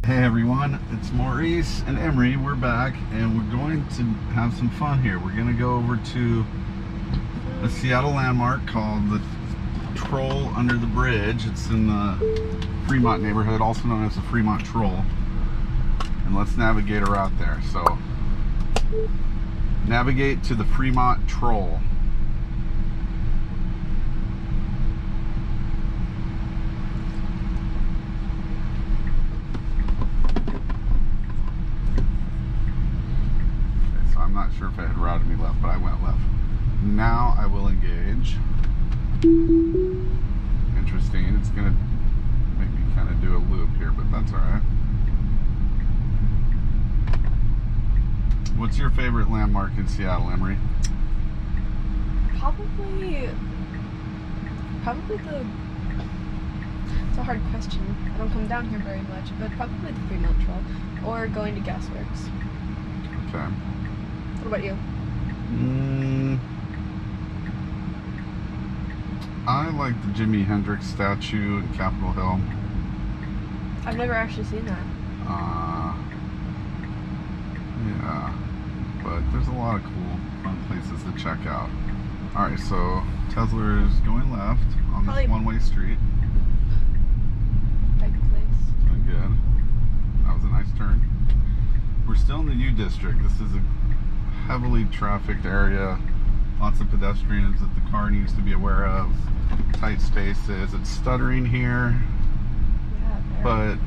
Hey everyone, it's Maurice and Emery. We're back and we're going to have some fun here. We're going to go over to a Seattle landmark called the Troll Under the Bridge. It's in the Fremont neighborhood, also known as the Fremont Troll. And let's navigate her out there. So, navigate to the Fremont Troll. I'm not sure if it had routed me left, but I went left. Now I will engage. Interesting. It's going to make me kind of do a loop here, but that's alright. What's your favorite landmark in Seattle, Emery? Probably the... It's a hard question. I don't come down here very much, but probably the Fremont Troll or going to Gasworks. Okay. What about you? I like the Jimi Hendrix statue in Capitol Hill. I've never actually seen that. Yeah, but there's a lot of cool, fun places to check out. Alright, so Tezler is going left on this one-way street. Right place. Doing good. That was a nice turn. We're still in the U District. This is a heavily trafficked area. Lots of pedestrians that the car needs to be aware of. Tight spaces. It's stuttering here. Yeah, but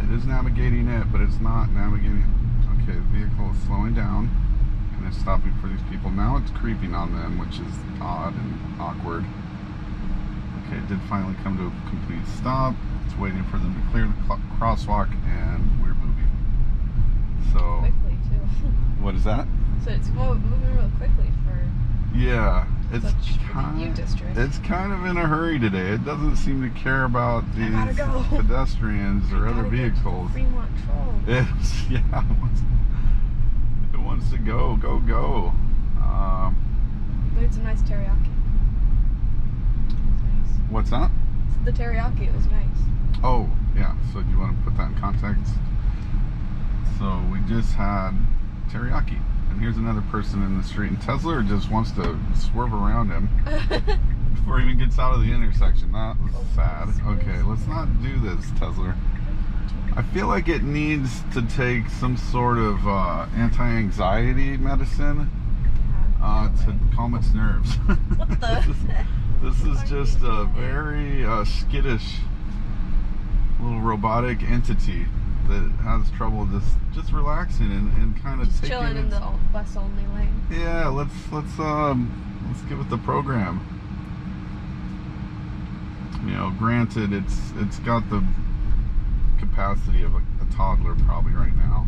it is navigating it, but it's not navigating it. Okay, the vehicle is slowing down and it's stopping for these people. Now it's creeping on them, which is odd and awkward. Okay, it did finally come to a complete stop. It's waiting for them to clear the crosswalk and we're moving. So quickly too. What is that? So it's moving real quickly for it's U District. It's kind of in a hurry today. It doesn't seem to care about these pedestrians or other vehicles. Fremont Troll. It wants to go. But it's a nice teriyaki. It's nice. What's that? The teriyaki, it was nice. Oh, yeah. So do you want to put that in context? So we just had teriyaki. And here's another person in the street. And Tezler just wants to swerve around him before he even gets out of the intersection. That was sad. Okay, let's not do this, Tezler. I feel like it needs to take some sort of anti-anxiety medicine to calm its nerves. What the? This is just a very skittish little robotic entity that has trouble just relaxing and kind of taking chilling in the bus only lane. Yeah, let's get with the program. You know, granted, it's got the capacity of a toddler probably right now,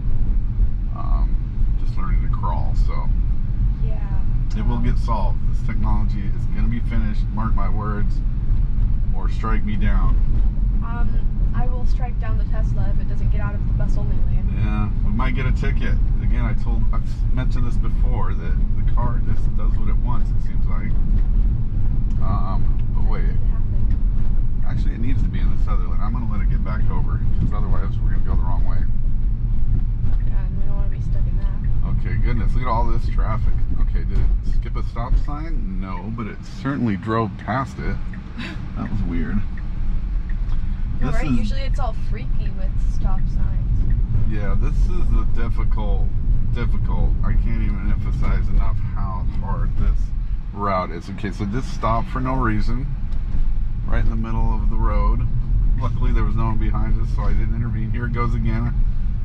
just learning to crawl. So yeah, it will get solved. This technology is going to be finished. Mark my words, or strike me down. I will strike down the Tesla if it doesn't get out of the bus only lane. Yeah, we might get a ticket. Again, I've mentioned this before, that the car just does what it wants, it seems like. But wait. Actually, it needs to be in the other lane. I'm going to let it get back over, because otherwise we're going to go the wrong way. Yeah, and we don't want to be stuck in that. Okay, goodness, look at all this traffic. Okay, did it skip a stop sign? No, but it certainly drove past it. That was weird. No, right? Usually it's all freaky with stop signs. Yeah, this is a difficult. I can't even emphasize enough how hard this route is. Okay, so this stopped for no reason, right in the middle of the road. Luckily there was no one behind us, so I didn't intervene. Here it goes again.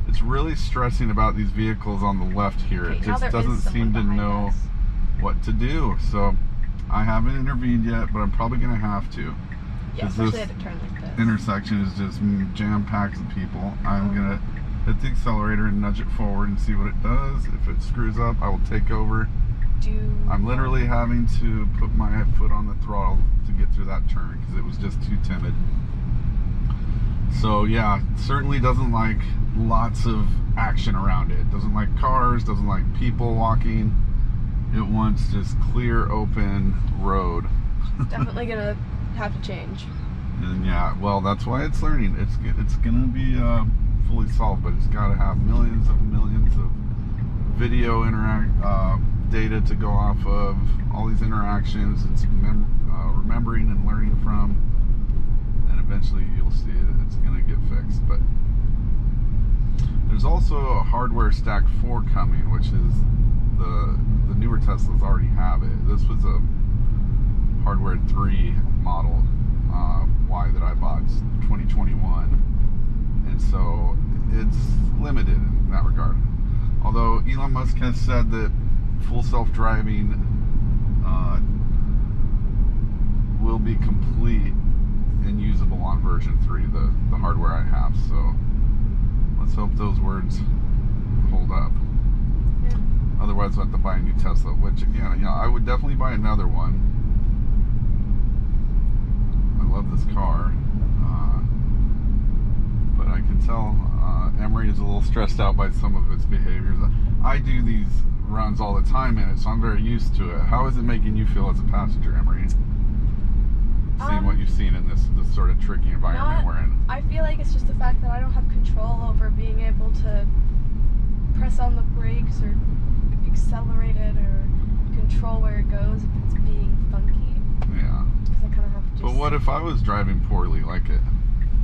It's really stressing about these vehicles on the left here. Okay, it just doesn't seem to know what to do. So I haven't intervened yet, but I'm probably going to have to. Yeah, especially at a turn like this. Intersection is just jam-packed with people. I'm going to hit the accelerator and nudge it forward and see what it does. If it screws up, I will take over. I'm literally having to put my foot on the throttle to get through that turn because it was just too timid. So yeah, it certainly doesn't like lots of action around it. It doesn't like cars, doesn't like people walking. It wants just clear, open road. Definitely gonna have to change. And yeah, well, that's why it's learning. It's gonna be fully solved, but it's got to have millions of video data to go off of, all these interactions. It's remembering and learning from, and eventually you'll see it's gonna get fixed. But there's also a hardware stack 4 coming, which is the newer Teslas already have it. This was a hardware 3 model Y that I bought 2021, and so it's limited in that regard. Although Elon Musk has said that full self-driving will be complete and usable on version 3, the hardware I have. So let's hope those words hold up. Yeah. Otherwise I'll have to buy a new Tesla, which again, I would definitely buy another one. I love this car, but I can tell Emery is a little stressed out by some of its behaviors. I do these runs all the time in it, so I'm very used to it. How is it making you feel as a passenger, Emery? Seeing what you've seen in this sort of tricky environment we're in. I feel like it's just the fact that I don't have control over being able to press on the brakes or accelerate it or control where it goes if it's being funky. Yeah. Because I kind of have to just... But what if I was driving poorly like it?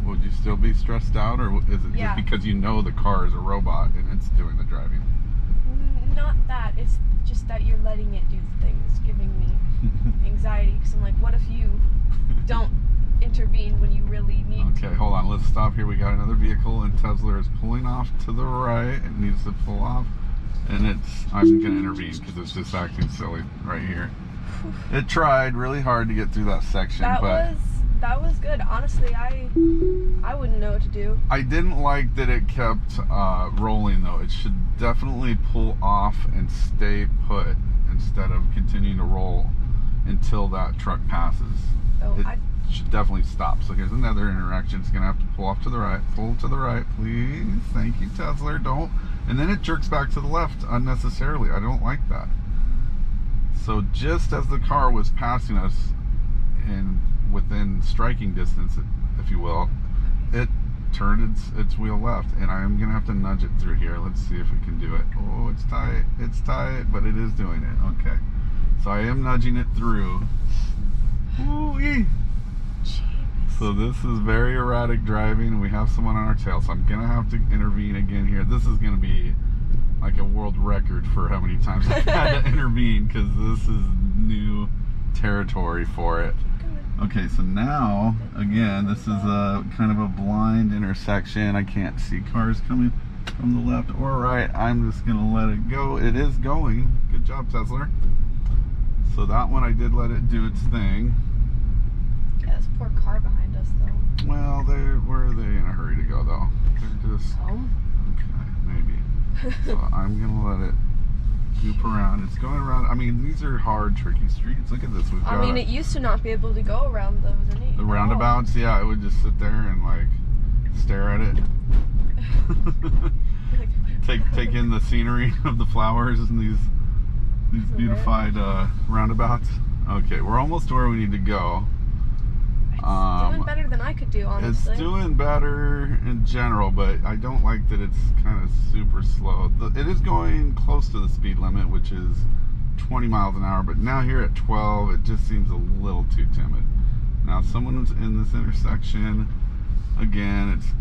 Would you still be stressed out, or is it just because you know the car is a robot and it's doing the driving? Not that. It's just that you're letting it do the thing. It's giving me anxiety because I'm like, what if you don't intervene when you really need to? Okay, hold on. Let's stop here. We got another vehicle, and Tezler is pulling off to the right. It needs to pull off, and I'm going to intervene because it's just acting silly right here. It tried really hard to get through that section, that was good. Honestly, I wouldn't know what to do. I didn't like that it kept rolling, though. It should definitely pull off and stay put instead of continuing to roll until that truck passes. Oh, it should definitely stop. So here's another interaction. It's going to have to pull off to the right. Pull to the right, please. Thank you, Tezler. Don't. And then it jerks back to the left unnecessarily. I don't like that. So just as the car was passing us and within striking distance, if you will, it turned its wheel left, and I am gonna have to nudge it through here. Let's see if it can do it. Oh, it's tight, but it is doing it. Okay, so I am nudging it through. Ooh-wee. So this is very erratic driving. We have someone on our tail, so I'm gonna have to intervene again here. This is gonna be like a world record for how many times I've had to intervene, because this is new territory for it. Okay, so now, again, this is a kind of a blind intersection. I can't see cars coming from the left or right. I'm just gonna let it go. It is going. Good job, Tezler. So that one I did let it do its thing. Yeah, this poor car behind us, though. Well, where are they in a hurry to go, though? They're just... Home? Okay, maybe. So I'm gonna let it goop around. It's going around. I mean, these are hard, tricky streets. Look at this. We've got it used to not be able to go around those. The roundabouts, yeah, it would just sit there and like stare at it. take in the scenery of the flowers and these beautified roundabouts. Okay, we're almost to where we need to go. It's doing better than I could do, honestly. It's doing better in general, but I don't like that it's kind of super slow. It is going close to the speed limit, which is 20 miles an hour, but now here at 12, it just seems a little too timid. Now someone's in this intersection. Again, it's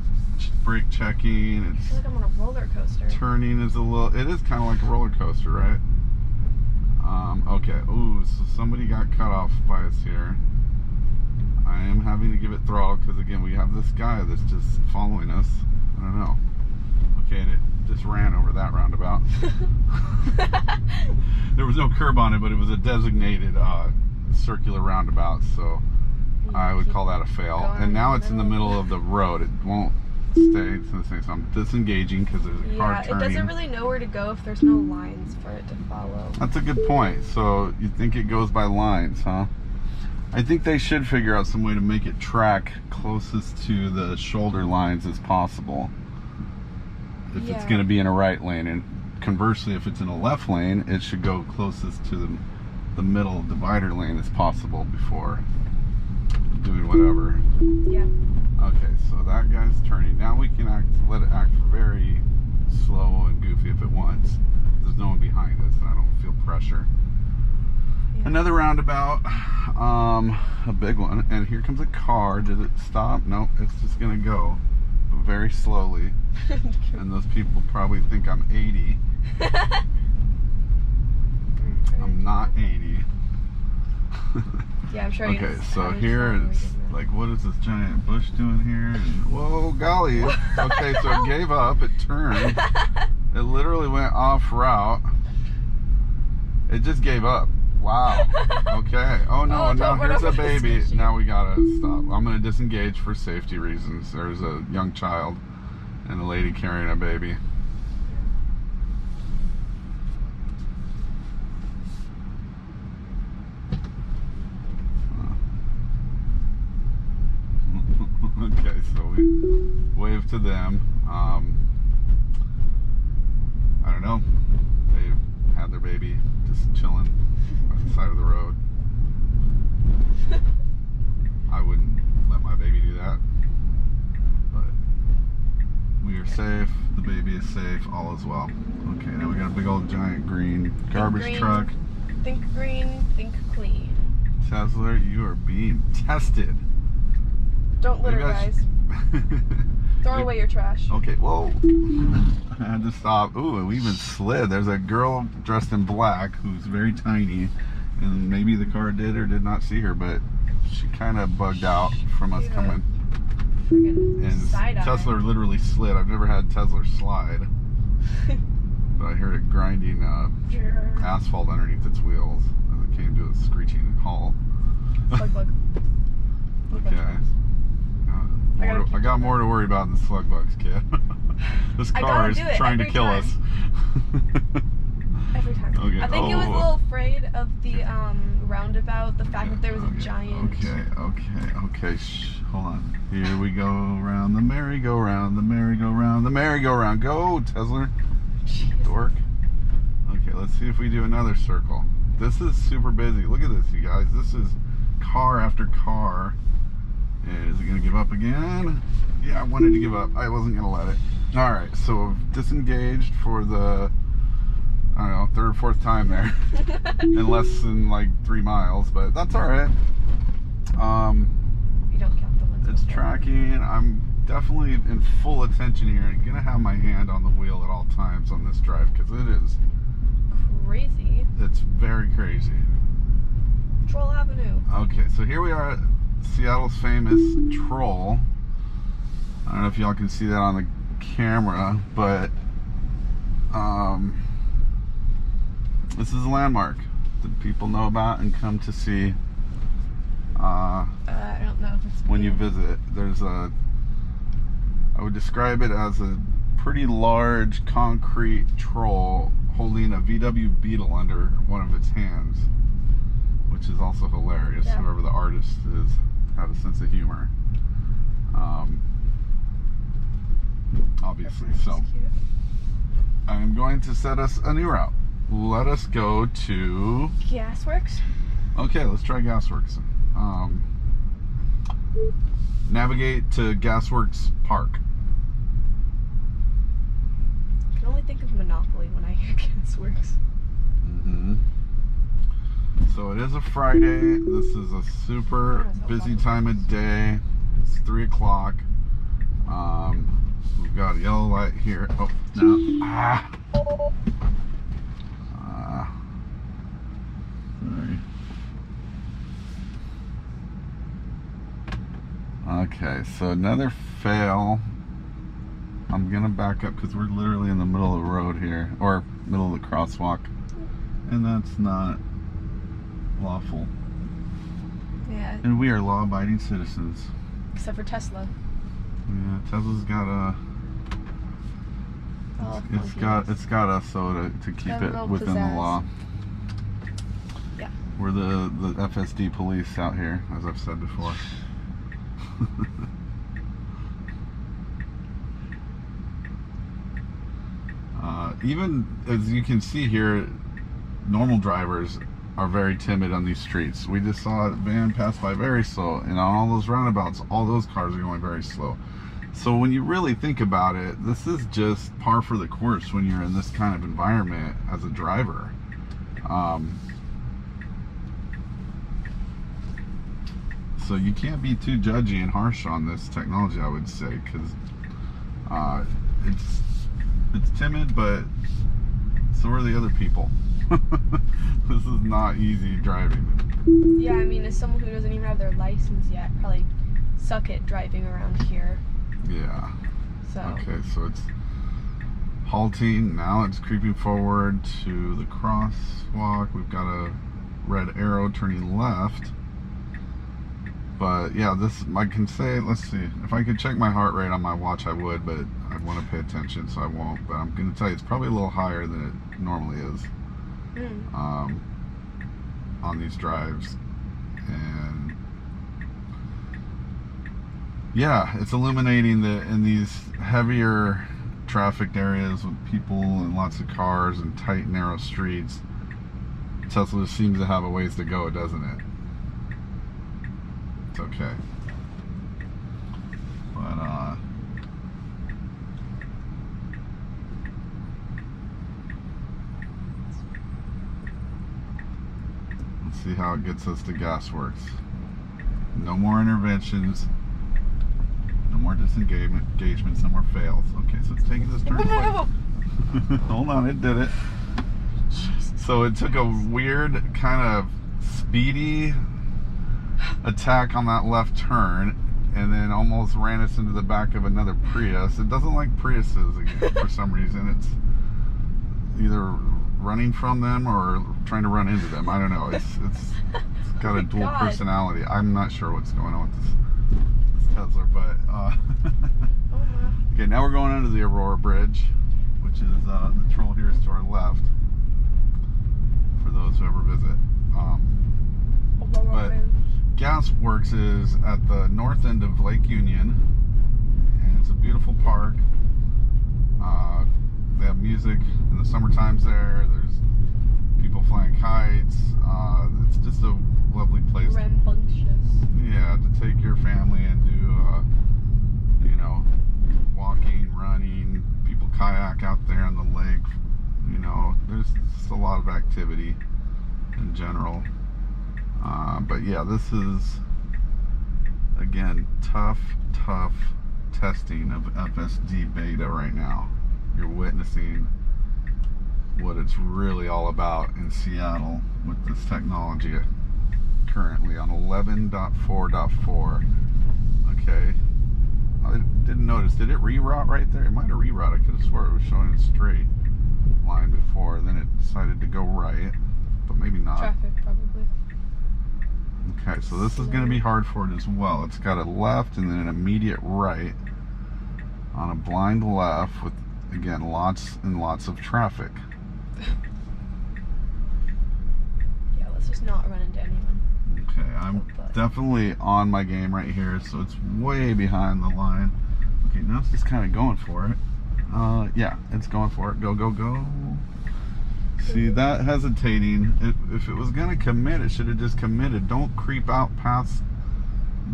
brake checking. I feel like I'm on a roller coaster. Turning is it is kind of like a roller coaster, right? Okay, ooh, so somebody got cut off by us here. I am having to give it throttle because, again, we have this guy that's just following us. I don't know. Okay, and it just ran over that roundabout. There was no curb on it, but it was a designated circular roundabout, so I would call that a fail. And now it's in the middle of the road. It won't stay to the same. So I'm disengaging because there's a car turning. Yeah, it doesn't really know where to go if there's no lines for it to follow. That's a good point. So you think it goes by lines, huh? I think they should figure out some way to make it track closest to the shoulder lines as possible if it's going to be in a right lane, and conversely, if it's in a left lane, it should go closest to the middle divider lane as possible before doing whatever. Yeah. Okay, so that guy's turning. Now we can let it act very slow and goofy if it wants. There's no one behind us, and I don't feel pressure. Yeah. Another roundabout, a big one, and here comes a car. Did it stop? Nope, it's just gonna go very slowly. And those people probably think I'm 80. I'm not 80. Yeah, I'm sure. Okay, so here it's like, what is this giant bush doing here? And, whoa, golly. Okay, so it gave up, it turned. It literally went off route. It just gave up. Wow. Okay. Oh no, Oh, now don't run here's a over the baby. station. Now we gotta stop. I'm gonna disengage for safety reasons. There's a young child and a lady carrying a baby. Okay, so we wave to them. I don't know. They had their baby just chilling by the side of the road. I wouldn't let my baby do that. But we are safe. The baby is safe. All is well. Okay, now we got a big old giant green garbage truck. Think green, think clean. Tezler, you are being tested. Don't litter, Maybe I guys. Throw away your trash. Okay, whoa. I had to stop. Ooh, we even slid. There's a girl dressed in black who's very tiny, and maybe the car did or did not see her, but she kind of bugged out from us coming. And Tezler literally slid. I've never had Tezler slide, but I heard it grinding asphalt underneath its wheels as it came to a screeching halt. Look. Okay. I got more to worry about than slug bugs, kid. This car is trying to kill us. Every time. Okay. I think it was a little afraid of the roundabout, the fact that there was a giant. Okay. Hold on. Here we go around the merry-go-round, the merry-go-round, the merry-go-round. Go, Tezler. Jeez. Dork. Okay, let's see if we do another circle. This is super busy. Look at this, you guys. This is car after car. Is it going to give up again? Yeah, I wanted to give up. I wasn't going to let it. Alright, so I've disengaged for the, I don't know, third or fourth time there. In less than like 3 miles, but that's alright. You don't count the ones. It's tracking. I'm definitely in full attention here. I'm going to have my hand on the wheel at all times on this drive because it is crazy. It's very crazy. Troll Avenue. Okay, so here we are at Seattle's famous Troll. I don't know if y'all can see that on the camera, but this is a landmark that people know about and come to see. I don't know if it's when you visit. There's I would describe it as a pretty large concrete troll holding a VW Beetle under one of its hands, which is also hilarious. Yeah. Whoever the artist is had a sense of humor. Obviously. So I'm going to set us a new route. Let us go to Gasworks. Okay, let's try Gasworks. Navigate to Gasworks Park. I can only think of Monopoly when I hear Gasworks. So it is a Friday. This is a super busy time of day. It's 3 o'clock. We've got a yellow light here. Oh, no. Sorry. Okay, so another fail. I'm gonna back up because we're literally in the middle of the road here, or middle of the crosswalk, and that's not lawful. Yeah. And we are law-abiding citizens. Except for Tesla. Yeah, Tesla's got a. It's got us so to keep it within the law. Yeah. We're the FSD police out here, as I've said before. Even as you can see here, normal drivers are very timid on these streets. We just saw a van pass by very slow, and on all those roundabouts, all those cars are going very slow. So when you really think about it, this is just par for the course when you're in this kind of environment as a driver. So you can't be too judgy and harsh on this technology, I would say, because it's timid, but so are the other people. This is not easy driving. Yeah, I mean, as someone who doesn't even have their license yet, probably suck at driving around here. Yeah. So. Okay, so it's halting. Now it's creeping forward to the crosswalk. We've got a red arrow turning left. But yeah, this, I can say, let's see, if I could check my heart rate on my watch, I would, but I'd want to pay attention, so I won't. But I'm going to tell you, it's probably a little higher than it normally is on these drives. And yeah, it's illuminating that in these heavier trafficked areas with people and lots of cars and tight, narrow streets, Tesla seems to have a ways to go, doesn't it? It's okay. But let's see how it gets us to Gasworks. No more interventions, no more disengagements, no more fails. Okay, so it's taking this turn. Hold on, it did it. So it took a weird kind of speedy attack on that left turn and then almost ran us into the back of another Prius. It doesn't like Priuses again for some reason. It's either running from them or trying to run into them. I don't know. It's got a dual personality. I'm not sure what's going on with this Tezler, but okay, now we're going under the Aurora Bridge, which is the troll here is to our left for those who ever visit. But Gasworks is at the north end of Lake Union, and it's a beautiful park. They have music in the summer times there. There's people flying kites. It's just a lovely place. Rambunctious. Yeah, to take your family and do, you know, walking, running. People kayak out there on the lake. You know, there's just a lot of activity in general. But yeah, this is, again, tough testing of FSD beta right now. You're witnessing what it's really all about in Seattle with this technology currently on 11.4.4. Okay, I didn't notice, did it reroute right there? It might have rerouted. I could have swore it was showing a straight line before, then it decided to go right, but maybe not. Traffic, probably. Okay, so this is going to be hard for it as well. It's got a left and then an immediate right on a blind left with, again, lots and lots of traffic. Yeah, let's just not run into anyone. Okay, I'm definitely on my game right here, so it's way behind the line. Okay, now it's just kind of going for it. Yeah, it's going for it. Go, go, go. See, that hesitating, if it was going to commit, it should have just committed. Don't creep out past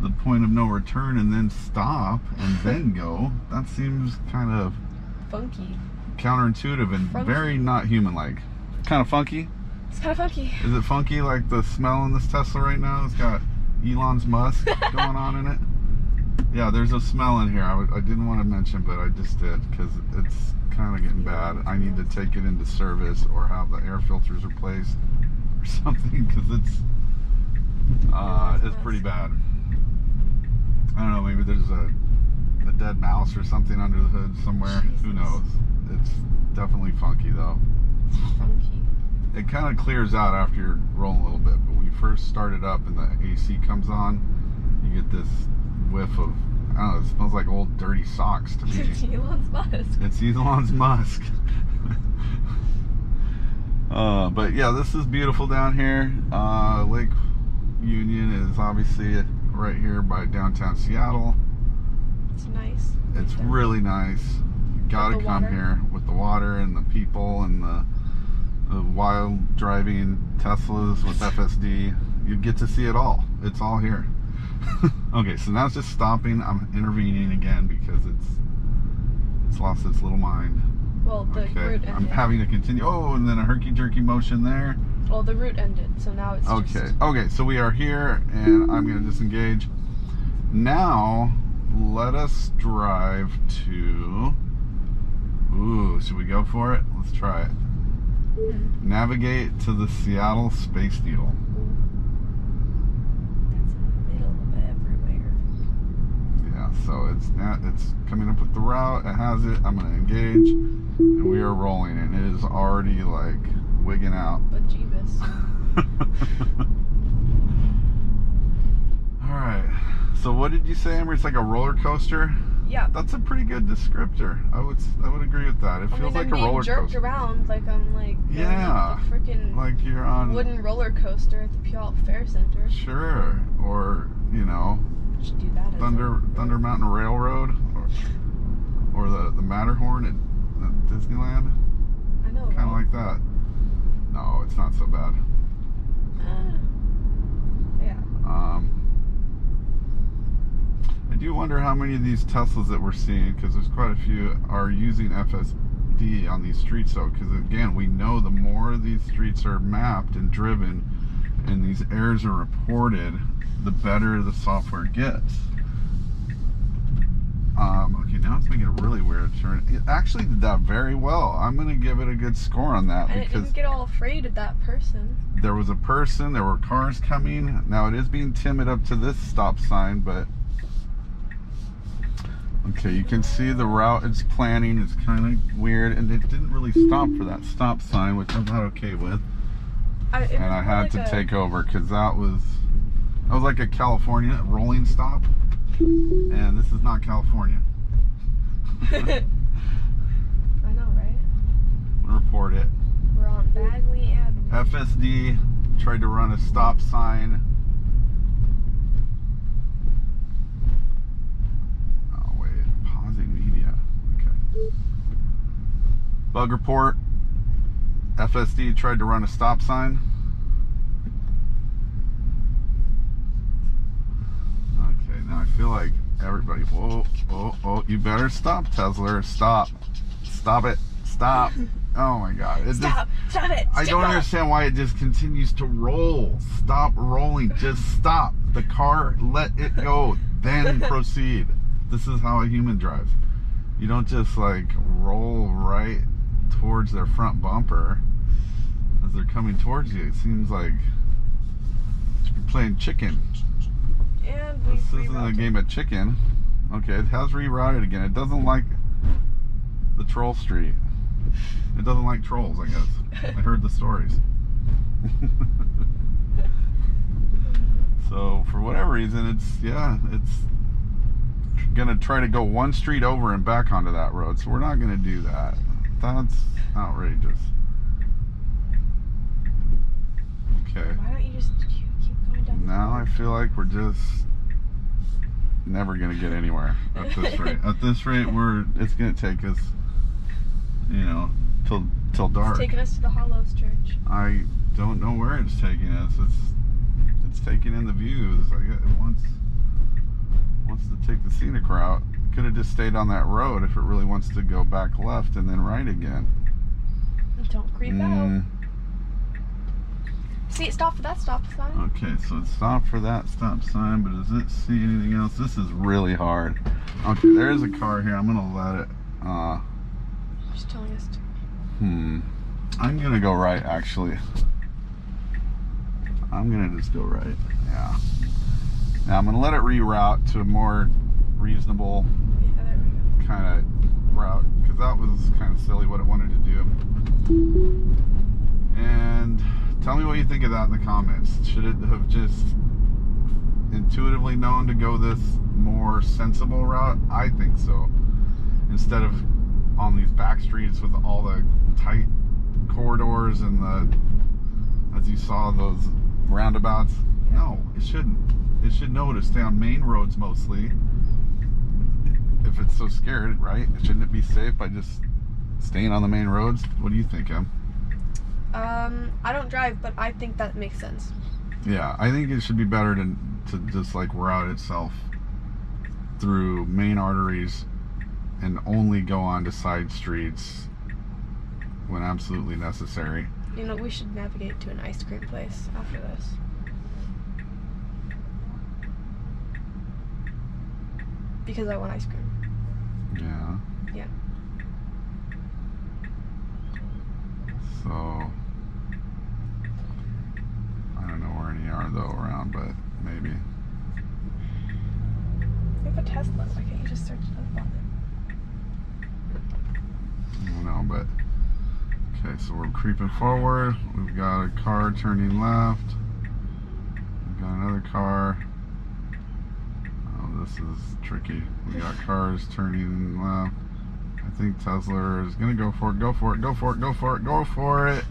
the point of no return and then stop and then go. That seems kind of funky, counterintuitive and very not human-like. Kind of funky? It's kind of funky. Is it funky like the smell in this Tesla right now? It's got Elon's musk going on in it. Yeah, there's a smell in here. I didn't want to mention, but I just did because it's kind of getting bad. I need to take it into service or have the air filters replaced or something because it's pretty bad. I don't know, maybe there's a dead mouse or something under the hood somewhere. Jesus. Who knows? It's definitely funky though. Funky. It kind of clears out after you're rolling a little bit, but when you first start it up and the AC comes on, you get this whiff of, I don't know, it smells like old dirty socks to me. It's Elon's musk. It's Elon's musk. But yeah, this is beautiful down here. Lake Union is obviously right here by downtown Seattle. It's nice. It's really nice. You gotta come here with the water and the people and the wild driving Teslas with FSD. You get to see it all. It's all here. Okay, so now it's just stopping. I'm intervening again because it's lost its little mind. Well, the route ended. I'm having to continue. Oh, and then a herky-jerky motion there. Well, the route ended, so now it's Okay, so we are here, and I'm going to disengage. Now, let us drive to... Ooh, should we go for it? Let's try it. Navigate to the Seattle Space Needle. That's in the middle of everywhere. Yeah, so it's coming up with the route. It has it. I'm going to engage, and we are rolling, and it is already like wigging out. But Jeebus. All right. So what did you say, Amber? It's like a roller coaster. Yeah. That's a pretty good descriptor. I would agree with that. It feels like a roller jerked coaster. Around like I'm like yeah, the freaking like you're on wooden roller coaster at the Puyallup Fair Center. Sure, or you know, should do that. Thunder Mountain Railroad, or the Matterhorn at Disneyland. I know. Kind of like that. No, it's not so bad. Yeah. I do wonder how many of these Teslas that we're seeing, because there's quite a few, are using FSD on these streets though, because again, we know the more these streets are mapped and driven and these errors are reported, the better the software gets. Okay, now it's making a really weird turn. It actually did that very well. I'm going to give it a good score on that. And because it didn't get all afraid of that person. there was a person, there were cars coming. Now it is being timid up to this stop sign, but okay, you can see the route it's planning. It's kind of weird, and it didn't really stop for that stop sign, which I'm not okay with. And I had to take over because that was like a California rolling stop, and this is not California. I know, right? Report it. We're on Bagley Avenue. FSD tried to run a stop sign. Oh wait, pausing media. Okay. Bug report. FSD tried to run a stop sign. Okay, now I feel like everybody, whoa, you better stop, Tezler. Stop it, stop. Oh my god. Stop it. I don't understand why it just continues to roll. Stop rolling, just stop. The car, let it go, then proceed. This is how a human drives. You don't just like roll right towards their front bumper as they're coming towards you. It seems like you're playing chicken. And this isn't a game of chicken. Okay, it has rerouted again. It doesn't like the troll street. It doesn't like trolls, I guess. I heard the stories. So for whatever reason, it's gonna try to go one street over and back onto that road. So we're not gonna do that. That's outrageous. Okay. Why don't you just keep going down? Now I feel like we're just never gonna get anywhere at this rate. At this rate, it's gonna take us, you know, till dark. It's taking us to the Hollows Church. I don't know where it's taking us. It's taking in the views. I guess it wants to take the scenic route. Could have just stayed on that road if it really wants to go back left and then right again. Don't creep out. See, it stopped for that stop sign. Okay, so it stopped for that stop sign, but does it see anything else? This is really hard. Okay, there's a car here. I'm gonna let it. Just telling us to. I'm gonna go right, actually. I'm gonna just go right. Yeah. Now I'm gonna let it reroute to a more reasonable kind of route, because that was kind of silly what it wanted to do. And tell me what you think of that in the comments. Should it have just intuitively known to go this more sensible route? I think so. Instead of on these back streets with all the tight corridors and as you saw, those roundabouts. No, it shouldn't. It should know to stay on main roads mostly. If it's so scared, right? Shouldn't it be safe by just staying on the main roads? What do you think, Em? I don't drive, but I think that makes sense. Yeah, I think it should be better to just like route itself through main arteries and only go on to side streets when absolutely necessary. You know, we should navigate to an ice cream place after this. Because I want ice cream. Yeah. Yeah. So, I don't know where any are though around, but maybe. You have a Tesla. Why can't you just search it up on I don't know, but okay, so we're creeping forward. We've got a car turning left. We've got another car. Oh, this is tricky. We got cars turning left. I think Tezler is gonna go for it. Go for it. Go for it. Go for it. Go for it.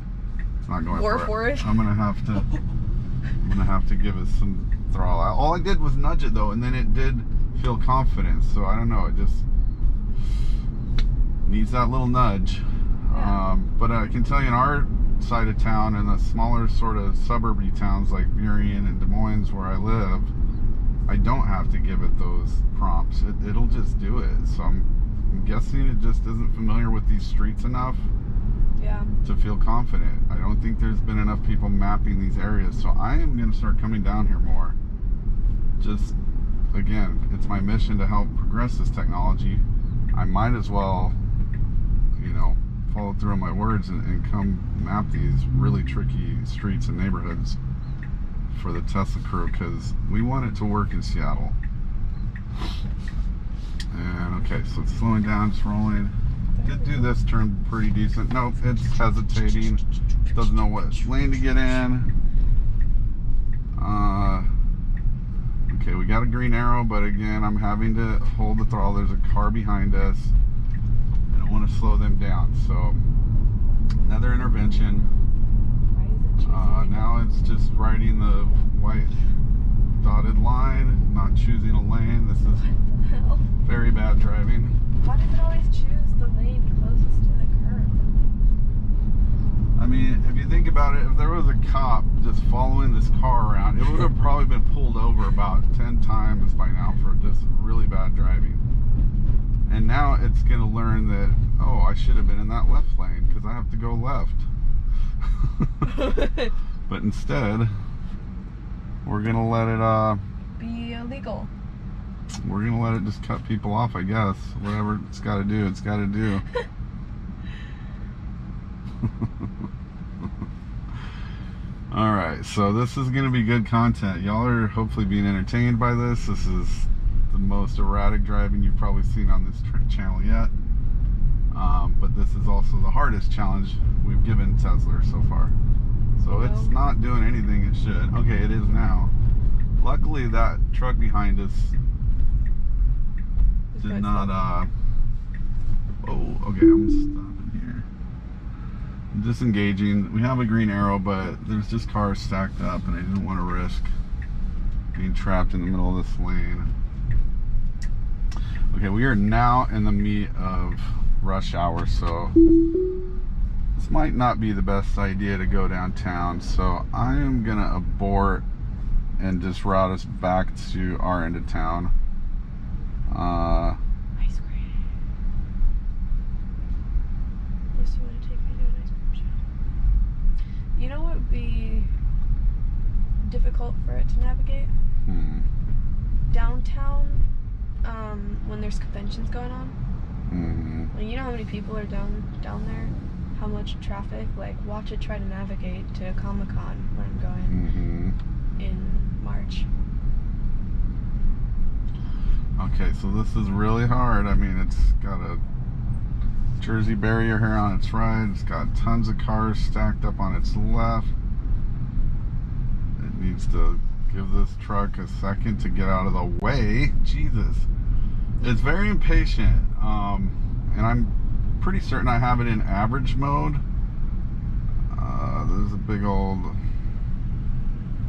It's not going for it. I'm gonna have to give it some throttle. All I did was nudge it though, and then it did feel confident. So I don't know. It just needs that little nudge. Yeah. But I can tell you, in our side of town and the smaller sort of suburby towns like Burien and Des Moines, where I live, I don't have to give it those prompts. It'll just do it. So I'm guessing it just isn't familiar with these streets enough to feel confident. I don't think there's been enough people mapping these areas. So I am going to start coming down here more. Just, again, it's my mission to help progress this technology. I might as well, you know, follow through on my words and come map these really tricky streets and neighborhoods for the Tesla crew, because we want it to work in Seattle. And okay, so it's slowing down, it's rolling. Did do this turn pretty decent. Nope, it's hesitating. Doesn't know what lane to get in. Okay, we got a green arrow, but again, I'm having to hold the throttle. There's a car behind us. I don't want to slow them down. So another intervention. Now it's just riding the white dotted line, not choosing a lane. This is very bad driving. Why does it always choose the lane closest to the curb? I mean, if you think about it, if there was a cop just following this car around, it would have probably been pulled over about 10 times by now for just really bad driving. And now it's going to learn that, oh, I should have been in that left lane because I have to go left. But instead, we're going to let it be illegal. We're going to let it just cut people off, I guess. Whatever it's got to do, it's got to do. Alright, so this is going to be good content. Y'all are hopefully being entertained by this. This is the most erratic driving you've probably seen on this channel yet. But this is also the hardest challenge we've given Tezler so far. So it's not doing anything it should. Okay, it is now. Luckily that truck behind us did not, oh, okay, I'm stopping here. I'm disengaging. We have a green arrow, but there's just cars stacked up and I didn't want to risk being trapped in the middle of this lane. Okay, we are now in the meat of rush hour, so this might not be the best idea to go downtown, so I am gonna abort and just route us back to our end of town. Ice cream. Unless you want to take me to an ice cream shop. You know what would be difficult for it to navigate? Downtown, when there's conventions going on. Well, you know how many people are down there? How much traffic? Like, watch it try to navigate to Comic-Con when I'm going in March. Okay, so this is really hard. I mean, it's got a Jersey barrier here on its right. It's got tons of cars stacked up on its left. It needs to give this truck a second to get out of the way. Jesus. It's very impatient. And I'm pretty certain I have it in average mode. There's a big old...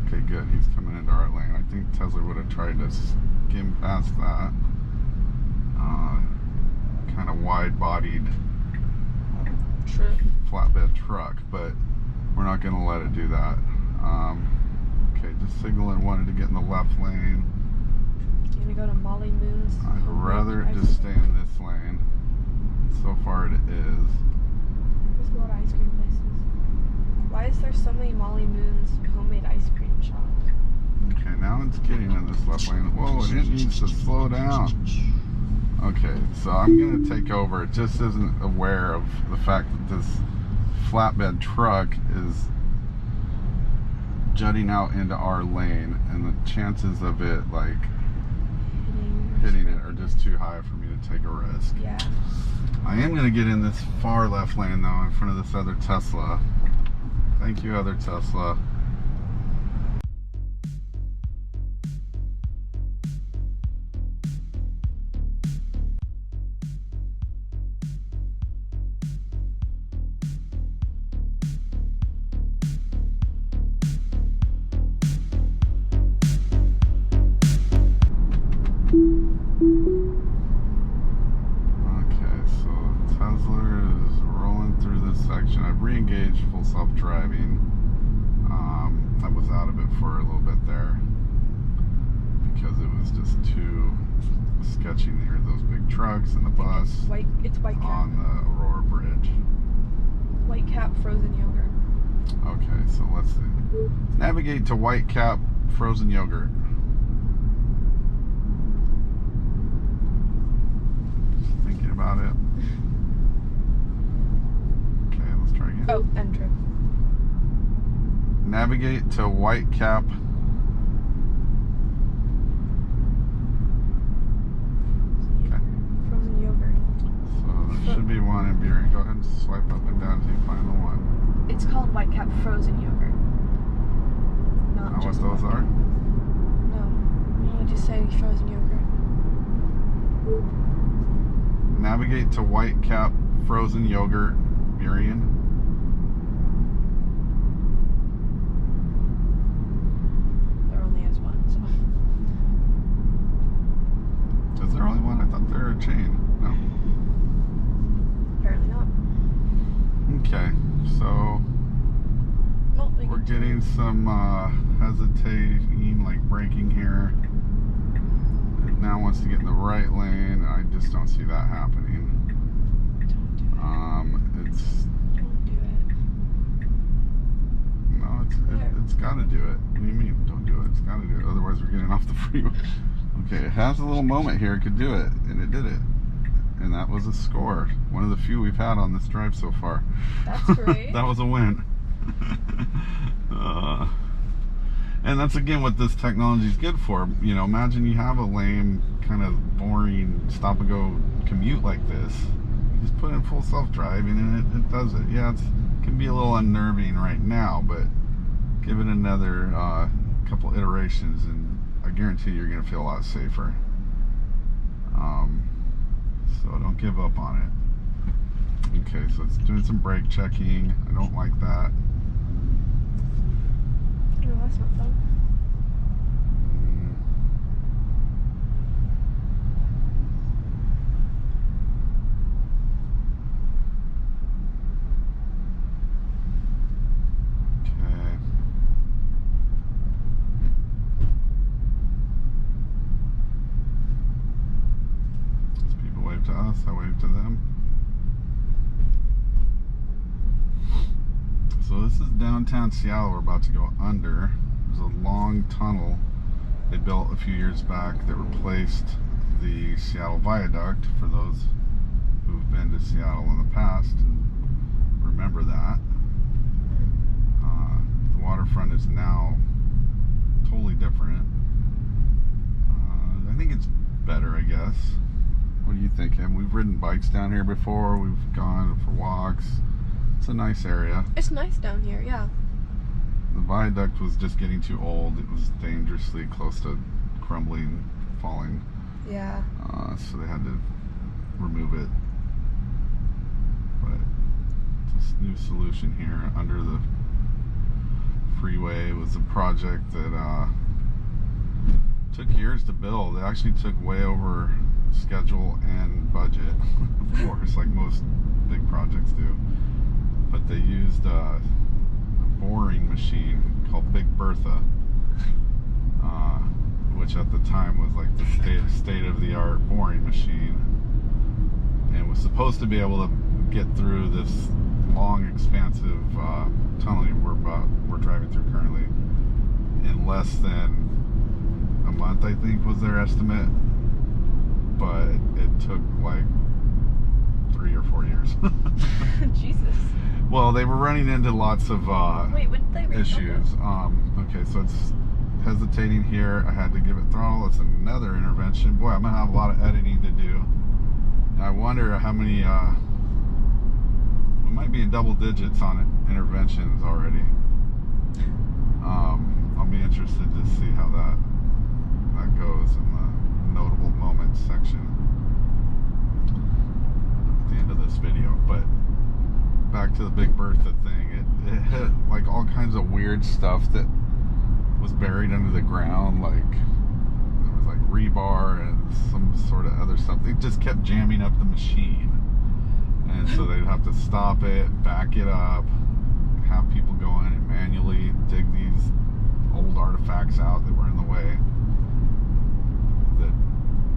Okay, good. He's coming into our lane. I think Tezler would have tried to skim past that. Kind of wide-bodied flatbed truck, but We're not going to let it do that. Okay, just signaling wanted to get in the left lane. You gonna go to Molly Moon's? I'd rather it just stay in this lane. So far it is. There's a lot of ice cream places. Why is there so many Molly Moon's homemade ice cream shops? Okay, now it's getting in this left lane. Whoa, it needs to slow down. Okay, so I'm going to take over. It just isn't aware of the fact that this flatbed truck is jutting out into our lane, and the chances of it like hitting it are just too high for me to take a risk. Yeah. I am going to get in this far left lane though, in front of this other Tesla. Thank you, other Tesla. I've re-engaged full self-driving. I was out of it for a little bit there because it was just too sketchy to hear those big trucks and the bus It's White Cap. on the Aurora Bridge. White Cap frozen yogurt. Okay, so let's see. Navigate to White Cap frozen yogurt. Just thinking about it. Oh, enter. Navigate to White Cap. Okay. Frozen yogurt. So there should be one in beer. Go ahead and swipe up and down until you find the one. It's called White Cap frozen yogurt. Not Know just what those are? No. You just say frozen yogurt. Navigate to White Cap frozen yogurt, Burien. Is there only one? I thought they were a chain. No. Apparently not. Okay, so well, we're getting some hesitating, like braking here. It now wants to get in the right lane. I just don't see that happening. Don't do it. Don't do it. No, it's got to do it. What do you mean? Don't do it. It's got to do it. Otherwise, we're getting off the freeway. Okay, it has a little moment here. It could do it, and it did it. And that was a score. One of the few we've had on this drive so far. That's great. That was a win. And that's again what this technology is good for. You know, imagine you have a lame, kind of boring stop and go commute like this. You just put in full self-driving and it does it. Yeah, it can be a little unnerving right now, but give it another couple iterations and I guarantee you're going to feel a lot safer. So don't give up on it. Okay, so it's doing some brake checking. I don't like that. No, that's not fun. to us, I wave to them. So this is downtown Seattle we're about to go under. There's a long tunnel they built a few years back that replaced the Seattle Viaduct, for those who've been to Seattle in the past and remember that. The waterfront is now totally different. I think it's better, I guess. What do you think, Em? We've ridden bikes down here before. We've gone for walks. It's a nice area. It's nice down here, yeah. The viaduct was just getting too old. It was dangerously close to crumbling, falling. Yeah. So they had to remove it. But this new solution here under the freeway was a project that took years to build. It actually took way over schedule and budget, of course, like most big projects do. But they used a boring machine called Big Bertha, which at the time was like the state-of-the-art boring machine, and was supposed to be able to get through this long, expansive tunnel we're driving through currently in less than a month, I think was their estimate, but it took like 3 or 4 years. Jesus. Well, they were running into lots of Wait, what did they rebuild issues. Okay, so it's hesitating here. I had to give it throttle. It's another intervention. Boy, I'm gonna have a lot of editing to do. I wonder how many. We might be in double digits on interventions already. I'll be interested to see how that goes in the notable moments section at the end of this video. But back to the Big Bertha thing, it hit like all kinds of weird stuff that was buried under the ground, like it was like rebar and some sort of other stuff. They just kept jamming up the machine, and so they'd have to stop it, back it up, have people go in and manually dig these old artifacts out that were in the way, that,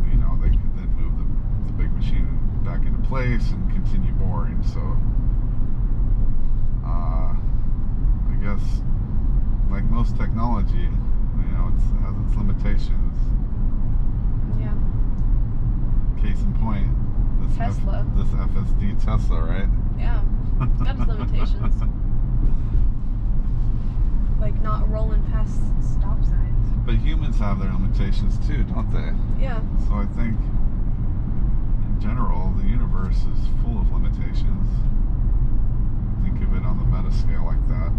you know, they could then move the big machine back into place and continue boring. So I guess like most technology, you know, it has its limitations. Yeah. Case in point, this Tesla. this FSD Tesla, right? Yeah. It's got its limitations. Like not rolling past stop signs. But humans have their limitations too, don't they? Yeah. So I think, in general, the universe is full of limitations. Think of it on the meta scale like that.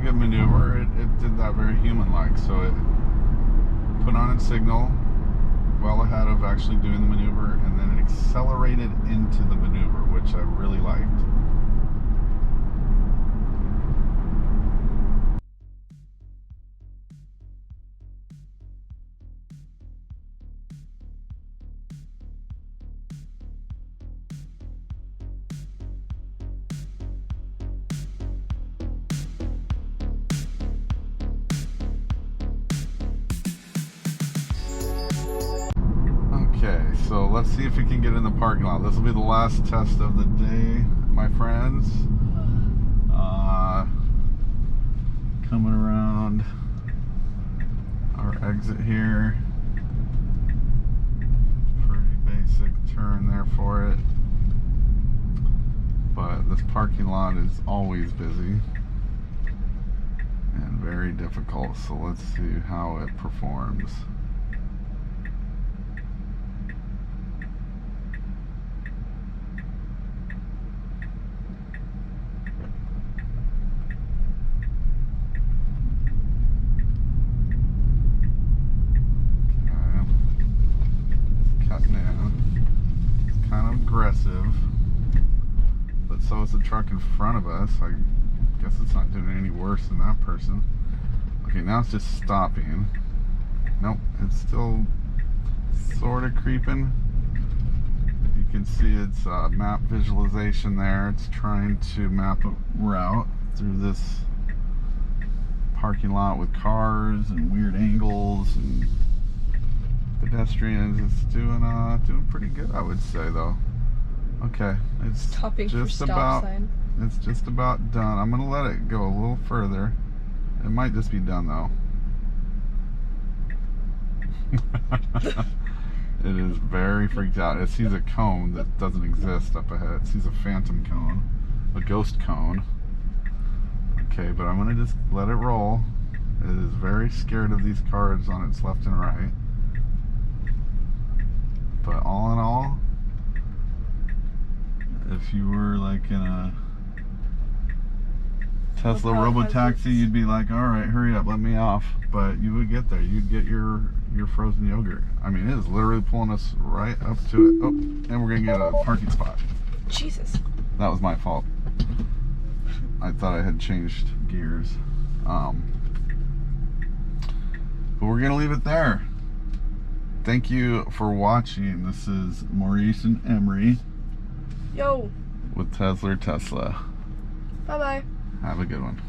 Maneuver, it did that very human-like, so it put on its signal well ahead of actually doing the maneuver, and then it accelerated into the maneuver, which I really liked. Okay, so let's see if we can get in the parking lot. This will be the last test of the day, my friends. Coming around our exit here. Pretty basic turn there for it. But this parking lot is always busy and very difficult, so let's see how it performs. Aggressive, but so is the truck in front of us. I guess it's not doing any worse than that person. Okay, now it's just stopping. Nope, it's still sort of creeping. You can see its map visualization there. It's trying to map a route through this parking lot with cars and weird angles and pedestrians. It's doing pretty good, I would say, though. Okay, it's Stopping for just stop about sign. it's just about done. I'm gonna let it go a little further. It might just be done though. It is very freaked out. It sees a cone that doesn't exist up ahead. It sees a phantom cone, a ghost cone. Okay, but I'm gonna just let it roll. It is very scared of these cars on its left and right. But all in all, if you were like in a Tesla robotaxi, you'd be like, all right, hurry up, let me off. But you would get there. You'd get your frozen yogurt. I mean, it is literally pulling us right up to it. Oh, and we're gonna get a parking spot. Jesus. That was my fault. I thought I had changed gears. But we're gonna leave it there. Thank you for watching. This is Maurice and Emery Yo. with Tezler Tesla. Bye-bye. Have a good one.